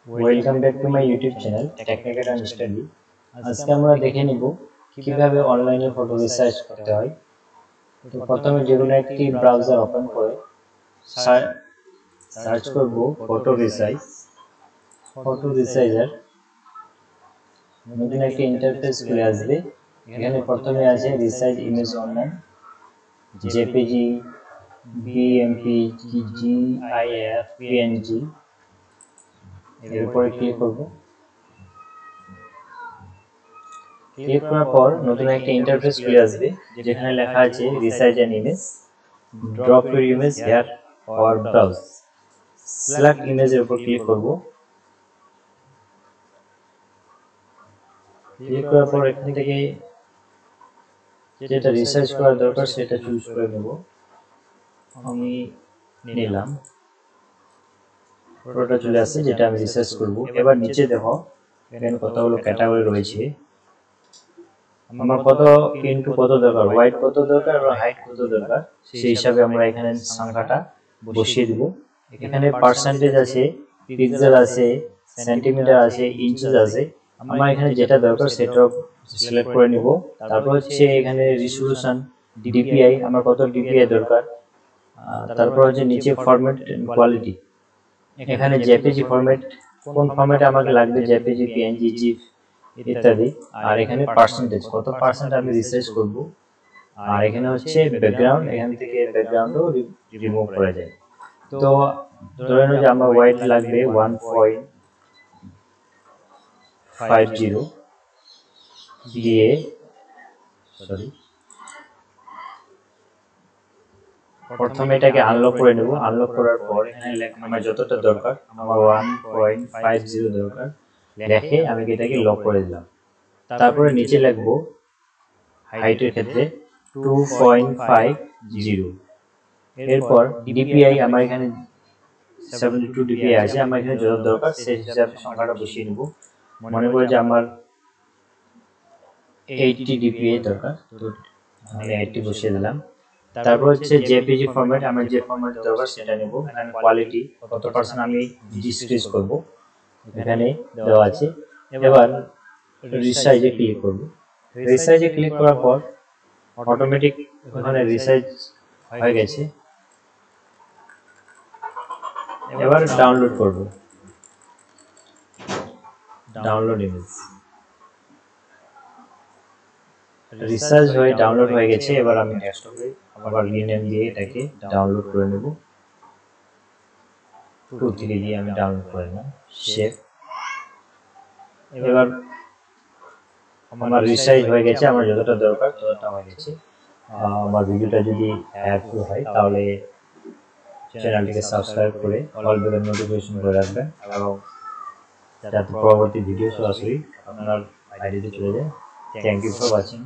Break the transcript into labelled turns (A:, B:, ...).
A: Welcome back to my YouTube channel technical and study. আজকে আমরা দেখে নিব কিভাবে অনলাইনে ফটো রিসার্চ করতে হয়। তো প্রথমে যেকোনো একটি ব্রাউজার ওপেন করে সার্চ করব ফটো রিসাইজার। নতুন একটি ইন্টারফেস খুলে আসবে। এখানে প্রথমে আছে resize image online, JPG, BMP, GIF, PNG. এর উপরে ক্লিক করব। ক্লিক করার পর নতুন একটা ইন্টারফেস খুলে আসবে যেখানে লেখা আছে resize an image, drop your image here or browse. Select ইমেজের উপর ক্লিক করব। ক্লিক করার পর এখান থেকে যেটা রিসার্চ করার দরকার সেটা চুজ করে নেব। আমি নিলাম, পুরোটা চলে আসছে যেটা আমি রিসার্চ করব। এবার নিচে দেখো এখানে কতগুলো ক্যাটাগরি রয়েছে। আমার কত ইনটু কত দরকার, হোয়াইট কত দরকার আর হাইট কত দরকার, সেই হিসাবে আমরা এখানে সংখ্যাটা বসিয়ে দিব। এখানে পার্সেন্টেজ আছে, পিক্সেল আছে, সেন্টিমিটার আছে, ইঞ্চেস আছে। আমার এখানে যেটা দরকার সেটা সিলেক্ট করে নিব। তারপর হচ্ছে এখানে রিজলিউশন, ডিপিআই, আমার কত ডিপিআই দরকার। তারপর হচ্ছে নিচে ফরম্যাট কোয়ালিটি, এখানে জেপিজি ফরম্যাট, কোন ফরম্যাটে আমাকে লাগবে, জেপিজি, পিএনজি, জিপ ইত্যাদি। আর এখানে পার্সেন্টেজ, কত পার্সেন্ট আমি রিসার্চ করব। আর এখানে হচ্ছে ব্যাকগ্রাউন্ড, এখান থেকে ব্যাকগ্রাউন্ডও রিমুভ করা যায়। তো ধরে নাও যে আমার হোয়াইট লাগবে 1.50 দিয়ে, প্রথমে এটাকে আনলক করে নেব। আনলক করার পর এখানে আমার যতটা দরকার, আমার 1.50 দরকার, লিখে আমি এটাকে লক করে দিলাম। তারপরে নিচে লিখবো হাইটের ক্ষেত্রে 2.50। এরপর ডিপিআই আমার এখানে 72 ডিপিআই আছে, আমার এখানে যত দরকার সেই হিসাবে সংখ্যাটা বসিয়ে নেব। মনে করে যে আমার 80 ডিপিআই দরকার, তো আমি 80 বসিয়ে দিলাম। তারপর হচ্ছে জেপিজি ফরম্যাট, আমার যে ফরম্যাট দরকার সেটা নেব। এখানে কোয়ালিটি কত পার্সেন্ট আমি ডিক্রিজ করব এখানে দেওয়া আছে। এবার রিসাইজে ক্লিক করব। রিসাইজে ক্লিক করার পর অটোমেটিক ওখানে রিসাইজ হয়ে গেছে। এবার ডাউনলোড করব, ডাউনলোড ইমেজ। রিসার্চ হয়ে ডাউনলোড হয়ে গেছে। এবার আমি ডেস্কটপে আবার রিনেম দিয়ে এটাকে ডাউনলোড করে নেব। 2-3 দিয়ে আমি ডাউনলোড করে নিলাম, সেভ। এবার আমার রিসাইজ হয়ে গেছে, আমার যতটা দরকার ততটা হয়ে গেছে। আমার ভিডিওটা যদি হেল্পফুল হয় তাহলে চ্যানেলটিকে সাবস্ক্রাইব করে অল বেল নোটিফিকেশন করে রাখবেন, এবং যাতে পরবর্তী ভিডিও সরাসরি আপনার আইডিতে চলে যায়। Thank you for watching.